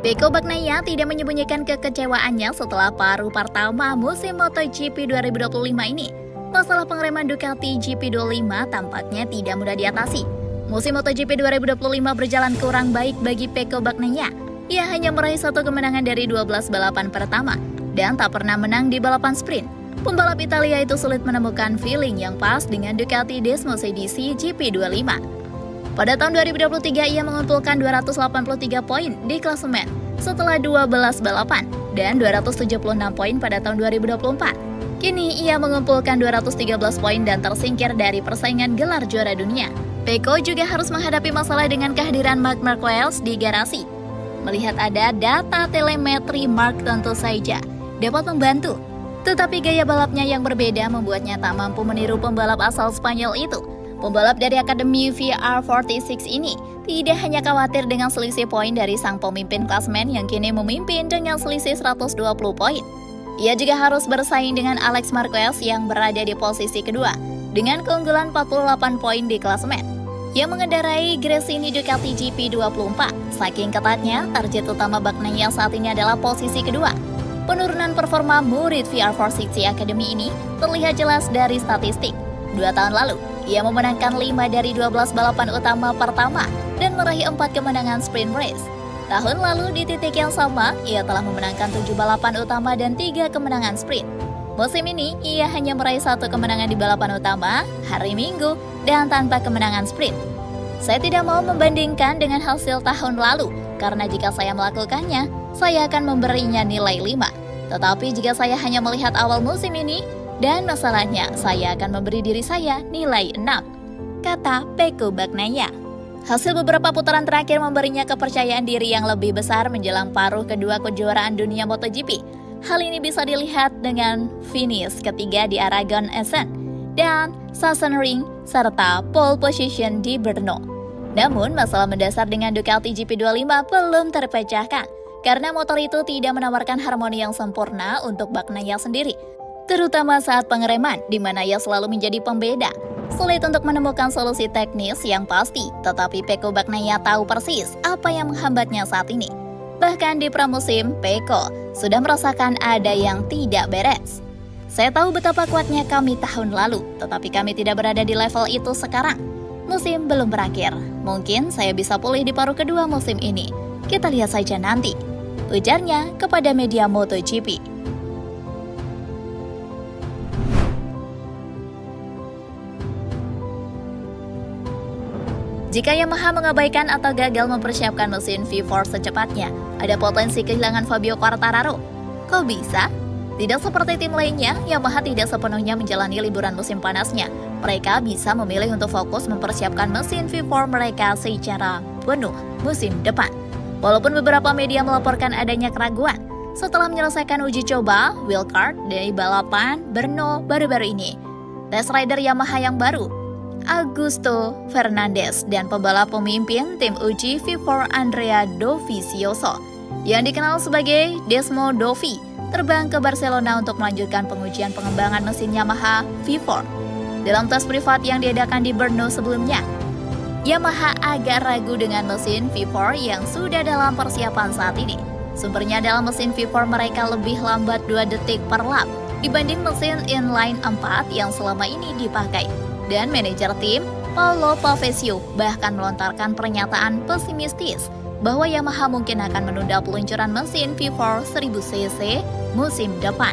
Pecco Bagnaia tidak menyembunyikan kekecewaannya setelah paruh pertama musim MotoGP 2025 ini. Masalah pengereman Ducati GP25 tampaknya tidak mudah diatasi. Musim MotoGP 2025 berjalan kurang baik bagi Pecco Bagnaia. Ia hanya meraih 1 kemenangan dari 12 balapan pertama dan tak pernah menang di balapan sprint. Pembalap Italia itu sulit menemukan feeling yang pas dengan Ducati Desmos edisi GP25. Pada tahun 2023 ia mengumpulkan 283 poin di klasemen setelah 12 balapan dan 276 poin pada tahun 2024. Kini ia mengumpulkan 213 poin dan tersingkir dari persaingan gelar juara dunia. Pecco juga harus menghadapi masalah dengan kehadiran Marc Marquez di garasi. Melihat ada data telemetri Marc tentu saja dapat membantu, tetapi gaya balapnya yang berbeda membuatnya tak mampu meniru pembalap asal Spanyol itu. Pembalap dari Akademi VR46 ini tidak hanya khawatir dengan selisih poin dari sang pemimpin klasemen yang kini memimpin dengan selisih 120 poin. Ia juga harus bersaing dengan Alex Marquez yang berada di posisi kedua dengan keunggulan 48 poin di klasemen. Ia mengendarai Gresini Ducati GP24. Saking ketatnya, target utama Bagnaia saat ini adalah posisi kedua. Penurunan performa murid VR46 Academy ini terlihat jelas dari statistik. 2 tahun lalu, ia memenangkan 5 dari 12 balapan utama pertama dan meraih 4 kemenangan sprint race. Tahun lalu di titik yang sama, ia telah memenangkan 7 balapan utama dan 3 kemenangan sprint. Musim ini, ia hanya meraih 1 kemenangan di balapan utama, hari Minggu, dan tanpa kemenangan sprint. Saya tidak mau membandingkan dengan hasil tahun lalu, karena jika saya melakukannya, saya akan memberinya nilai 5. Tetapi jika saya hanya melihat awal musim ini, dan masalahnya, saya akan memberi diri saya nilai 6, kata Pecco Bagnaia. Hasil beberapa putaran terakhir memberinya kepercayaan diri yang lebih besar menjelang paruh kedua kejuaraan dunia MotoGP. Hal ini bisa dilihat dengan finish ketiga di Aragon Essen dan Sachsenring serta pole position di Brno. Namun, masalah mendasar dengan Ducati GP25 belum terpecahkan karena motor itu tidak menawarkan harmoni yang sempurna untuk Bagnaia sendiri, terutama saat pengereman, di mana ia selalu menjadi pembeda. Sulit untuk menemukan solusi teknis yang pasti, tetapi Pecco Bagnaia tahu persis apa yang menghambatnya saat ini. Bahkan di pramusim, Pecco sudah merasakan ada yang tidak beres. Saya tahu betapa kuatnya kami tahun lalu, tetapi kami tidak berada di level itu sekarang. Musim belum berakhir, mungkin saya bisa pulih di paruh kedua musim ini. Kita lihat saja nanti, ujarnya kepada media MotoGP. Jika Yamaha mengabaikan atau gagal mempersiapkan mesin V4 secepatnya, ada potensi kehilangan Fabio Quartararo. Kok bisa? Tidak seperti tim lainnya, Yamaha tidak sepenuhnya menjalani liburan musim panasnya. Mereka bisa memilih untuk fokus mempersiapkan mesin V4 mereka secara penuh musim depan. Walaupun beberapa media melaporkan adanya keraguan setelah menyelesaikan uji coba wildcard dari balapan Brno baru-baru ini. Test rider Yamaha yang baru, Augusto Fernandez, dan pembalap pemimpin tim uji V4 Andrea Dovizioso yang dikenal sebagai Desmo Dovi terbang ke Barcelona untuk melanjutkan pengujian pengembangan mesin Yamaha V4. Dalam tes privat yang diadakan di Brno sebelumnya, Yamaha agak ragu dengan mesin V4 yang sudah dalam persiapan saat ini. Sumbernya adalah mesin V4 mereka lebih lambat 2 detik per lap dibanding mesin inline 4 yang selama ini dipakai. Dan manajer tim, Paolo Pavesio, bahkan melontarkan pernyataan pesimistis bahwa Yamaha mungkin akan menunda peluncuran mesin V4 1000cc musim depan.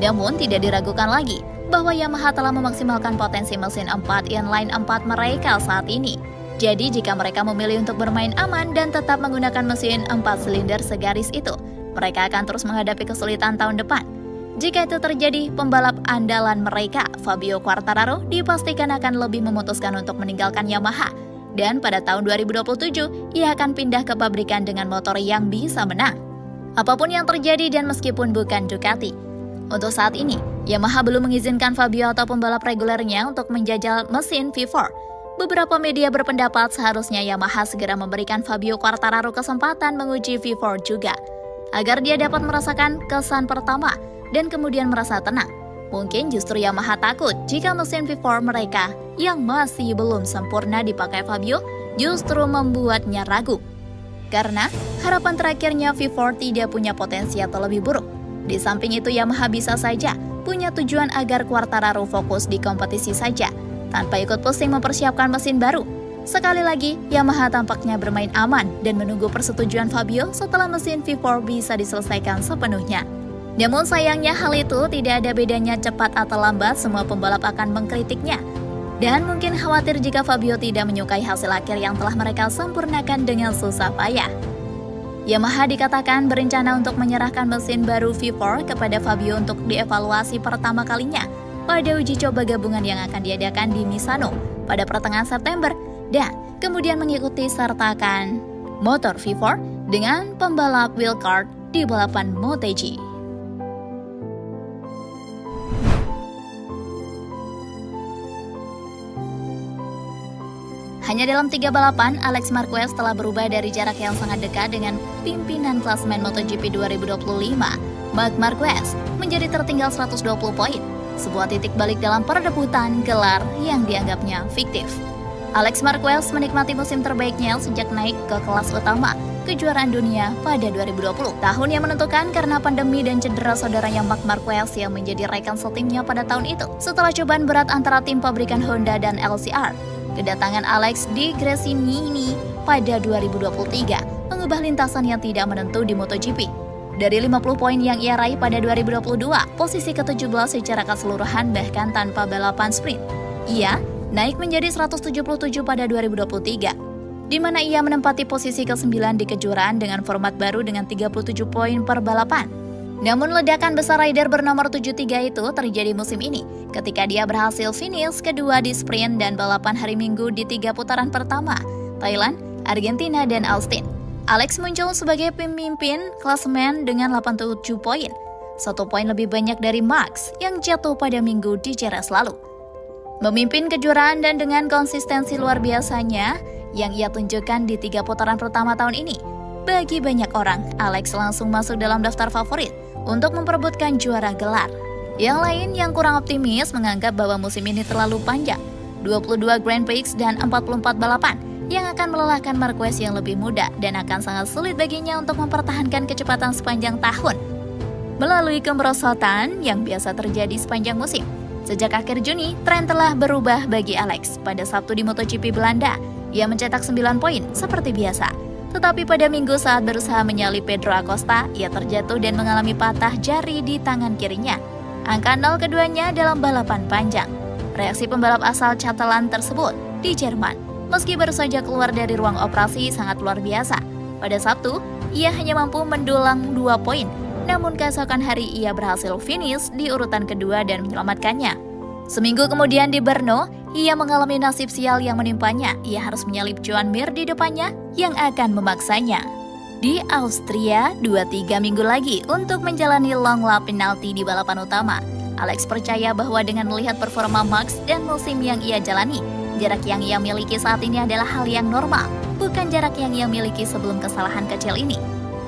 Namun tidak diragukan lagi bahwa Yamaha telah memaksimalkan potensi mesin 4 inline 4 mereka saat ini. Jadi jika mereka memilih untuk bermain aman dan tetap menggunakan mesin 4 silinder segaris itu, mereka akan terus menghadapi kesulitan tahun depan. Jika itu terjadi, pembalap andalan mereka, Fabio Quartararo, dipastikan akan lebih memutuskan untuk meninggalkan Yamaha. Dan pada tahun 2027, ia akan pindah ke pabrikan dengan motor yang bisa menang. Apapun yang terjadi dan meskipun bukan Ducati. Untuk saat ini, Yamaha belum mengizinkan Fabio atau pembalap regulernya untuk menjajal mesin V4. Beberapa media berpendapat seharusnya Yamaha segera memberikan Fabio Quartararo kesempatan menguji V4 juga, agar dia dapat merasakan kesan pertama dan kemudian merasa tenang. Mungkin justru Yamaha takut jika mesin V4 mereka yang masih belum sempurna dipakai Fabio justru membuatnya ragu. Karena harapan terakhirnya V4 tidak punya potensi atau lebih buruk. Di samping itu Yamaha bisa saja punya tujuan agar Quartararo fokus di kompetisi saja, tanpa ikut pusing mempersiapkan mesin baru. Sekali lagi, Yamaha tampaknya bermain aman dan menunggu persetujuan Fabio setelah mesin V4 bisa diselesaikan sepenuhnya. Namun sayangnya hal itu tidak ada bedanya cepat atau lambat, semua pembalap akan mengkritiknya. Dan mungkin khawatir jika Fabio tidak menyukai hasil akhir yang telah mereka sempurnakan dengan susah payah. Yamaha dikatakan berencana untuk menyerahkan mesin baru V4 kepada Fabio untuk dievaluasi pertama kalinya pada uji coba gabungan yang akan diadakan di Misano pada pertengahan September dan kemudian mengikuti sertakan motor V4 dengan pembalap wildcard di balapan MotoGP. Hanya dalam 3 balapan, Alex Marquez telah berubah dari jarak yang sangat dekat dengan pimpinan klasemen MotoGP 2025. Marc Marquez menjadi tertinggal 120 poin, sebuah titik balik dalam perebutan gelar yang dianggapnya fiktif. Alex Marquez menikmati musim terbaiknya sejak naik ke kelas utama kejuaraan dunia pada 2020. Tahun yang menentukan karena pandemi dan cedera saudaranya Marc Marquez yang menjadi rekan setimnya pada tahun itu. Setelah cobaan berat antara tim pabrikan Honda dan LCR, kedatangan Alex di Gresini pada 2023 mengubah lintasan yang tidak menentu di MotoGP. Dari 50 poin yang ia raih pada 2022, posisi ke-17 secara keseluruhan bahkan tanpa balapan sprint, ia naik menjadi 177 pada 2023, di mana ia menempati posisi ke-9 di kejuaraan dengan format baru dengan 37 poin per balapan. Namun ledakan besar rider bernomor 73 itu terjadi musim ini ketika dia berhasil finish kedua di sprint dan balapan hari Minggu di 3 putaran pertama, Thailand, Argentina, dan Austin. Alex muncul sebagai pemimpin klasemen dengan 87 poin, 1 poin lebih banyak dari Max yang jatuh pada Minggu di Jerez lalu. Memimpin kejuaraan dan dengan konsistensi luar biasanya yang ia tunjukkan di 3 putaran pertama tahun ini, bagi banyak orang, Alex langsung masuk dalam daftar favorit untuk memperebutkan juara gelar. Yang lain yang kurang optimis menganggap bahwa musim ini terlalu panjang, 22 Grand Prix dan 44 balapan yang akan melelahkan Marquez yang lebih muda dan akan sangat sulit baginya untuk mempertahankan kecepatan sepanjang tahun. Melalui kemerosotan yang biasa terjadi sepanjang musim, sejak akhir Juni, tren telah berubah bagi Alex. Pada Sabtu di MotoGP Belanda, ia mencetak 9 poin seperti biasa. Tetapi pada Minggu saat berusaha menyalip Pedro Acosta, ia terjatuh dan mengalami patah jari di tangan kirinya. Angka 0 keduanya dalam balapan panjang. Reaksi pembalap asal Catalan tersebut di Jerman, meski baru saja keluar dari ruang operasi, sangat luar biasa. Pada Sabtu, ia hanya mampu mendulang 2 poin, namun keesokan hari ia berhasil finish di urutan kedua dan menyelamatkannya. Seminggu kemudian di Brno, ia mengalami nasib sial yang menimpanya. Ia harus menyalip Joan Mir di depannya yang akan memaksanya. Di Austria, 2-3 minggu lagi untuk menjalani long lap penalti di balapan utama. Alex percaya bahwa dengan melihat performa Max dan musim yang ia jalani, jarak yang ia miliki saat ini adalah hal yang normal, bukan jarak yang ia miliki sebelum kesalahan kecil ini.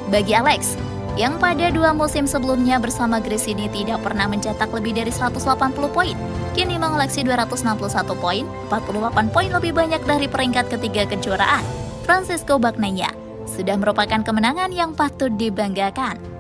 Bagi Alex, yang pada 2 musim sebelumnya bersama Gresini tidak pernah mencetak lebih dari 180 poin, kini mengoleksi 261 poin, 48 poin lebih banyak dari peringkat ketiga kejuaraan, Francisco Bagnaia, sudah merupakan kemenangan yang patut dibanggakan.